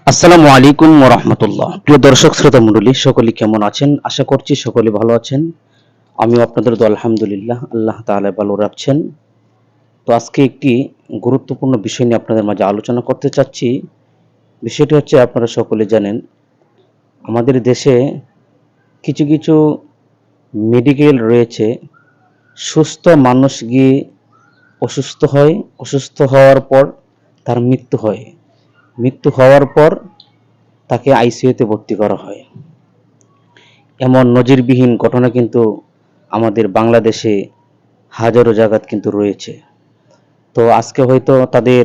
আসসালামু আলাইকুম ওয়া রাহমাতুল্লাহ। প্রিয় দর্শক শ্রোতা মণ্ডলী, সকলে কেমন আছেন? আশা করছি সকলে ভালো আছেন। আমিও আপনাদের দোয়া আলহামদুলিল্লাহ, আল্লাহ তাআলা ভালো রাখছেন। তো আজকে একটি গুরুত্বপূর্ণ বিষয় নিয়ে আপনাদের মাঝে আলোচনা করতে চাচ্ছি। বিষয়টি হচ্ছে, আপনারা সকলে জানেন, আমাদের দেশে কিছু কিছু মেডিকেল রয়েছে, সুস্থ মানুষ গিয়ে অসুস্থ হয়, অসুস্থ হওয়ার পর তার মৃত্যু হয়। মৃত্যু হওয়ার পর তাকে আইসিইউতে ভর্তি করা হয়। এমন নজিরবিহীন ঘটনা কিন্তু আমাদের বাংলাদেশে হাজারো জায়গাত কিন্তু রয়েছে। তো আজকে হয়তো তাদের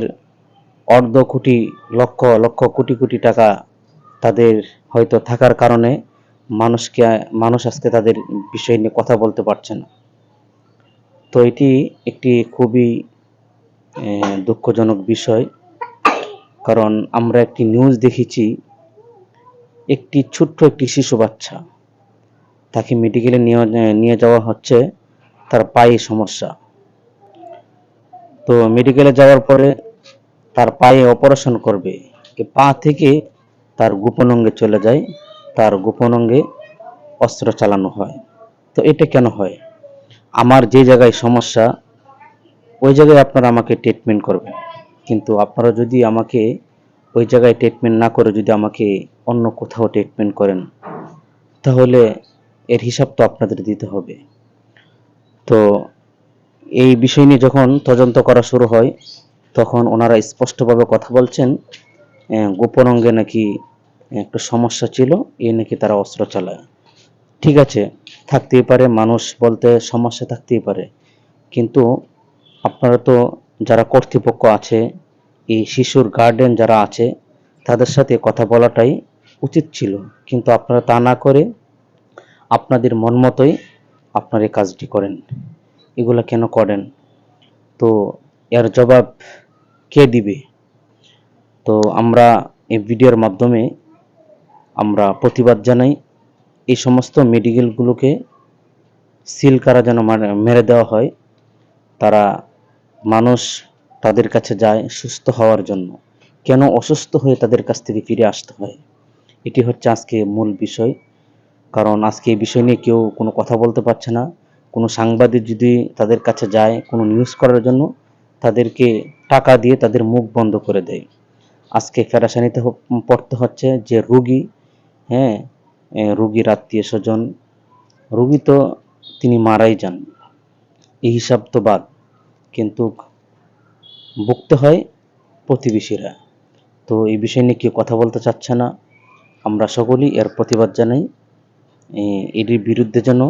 অর্ধ কোটি, লক্ষ লক্ষ, কোটি কোটি টাকা তাদের হয়তো থাকার কারণে মানুষ আজকে তাদের বিষয় নিয়ে কথা বলতে পারছে না। তো এটি একটি খুবই দুঃখজনক বিষয়। কারণ আমরা একটি নিউজ দেখেছি, একটি ছোট্ট একটি শিশু বাচ্চা, তাকে মেডিকেলে নিয়ে যাওয়া হচ্ছে, তার পায়ে সমস্যা। তো মেডিকেলে যাওয়ার পরে তার পায়ে অপারেশন করবে, পা থেকে তার গোপন অঙ্গে চলে যায়, তার গোপন অঙ্গে অস্ত্র চালানো হয়। তো এটা কেন হয়? আমার যে জায়গায় সমস্যা, ওই জায়গায় আপনারা আমাকে ট্রিটমেন্ট করবেন, কিন্তু আপনারা যদি আমাকে ওই জায়গায় ট্রিটমেন্ট না করে যদি আমাকে অন্য কোথাও ট্রিটমেন্ট করেন, তাহলে এর হিসাব তো আপনাদের দিতে হবে। তো এই বিষয় নিয়ে যখন তদন্ত করা শুরু হয়, তখন ওনারা স্পষ্টভাবে কথা বলছেন, গোপন অঙ্গে নাকি একটু সমস্যা ছিল, নাকি তারা অস্ত্র চালায়। ঠিক আছে, থাকতেই পারে, মানুষ বলতে সমস্যা থাকতেই পারে, কিন্তু আপনারা তো, যারা কর্তৃপক্ষ আছে, এই শিশুর গার্ডিয়ান যারা আছে, তাদের সাথে কথা বলাটাই উচিত ছিল। কিন্তু আপনারা তা না করে আপনাদের মন মতোই আপনারা এই কাজটি করেন। এগুলো কেন করেন? তো এর জবাব কে দিবে? তো আমরা এই ভিডিওর মাধ্যমে আমরা প্রতিবাদ জানাই, এই সমস্ত মেডিকেলগুলোকে সিল করা যেন মেরে দেওয়া হয়। তারা, মানুষ তাদের কাছে যায় সুস্থ হওয়ার জন্য, কেন অসুস্থ হয়ে তাদের কাছ থেকে ফিরে আসতে হয়? এটি হচ্ছে আজকে মূল বিষয়। কারণ আজকে এই বিষয় নিয়ে কেউ কোনো কথা বলতে পারছে না। কোনো সাংবাদিক যদি তাদের কাছে যায় কোনো নিউজ করার জন্য, তাদেরকে টাকা দিয়ে তাদের মুখ বন্ধ করে দেয়। আজকে পেরেশানিতে পড়তে হচ্ছে যে রুগী, হ্যাঁ, রুগীর আত্মীয় স্বজন, রুগী তো তিনি মারাই যান, এই হিসাব তো বাদ, কিন্তু ভুগতে হয় প্রতিবেশীরা। তো এই বিষয় নিয়ে কেউ কথা বলতে চাচ্ছে না। আমরা সকলেই এর প্রতিবাদ জানাই। এটির বিরুদ্ধে যেন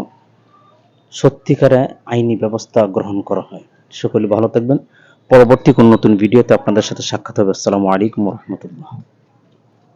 সত্যিকারে আইনি ব্যবস্থা গ্রহণ করা হয়। সকলে ভালো থাকবেন। পরবর্তী কোনো নতুন ভিডিওতে আপনাদের সাথে সাক্ষাৎ হবে। আসসালামু আলাইকুম ওয়া রাহমাতুল্লাহ।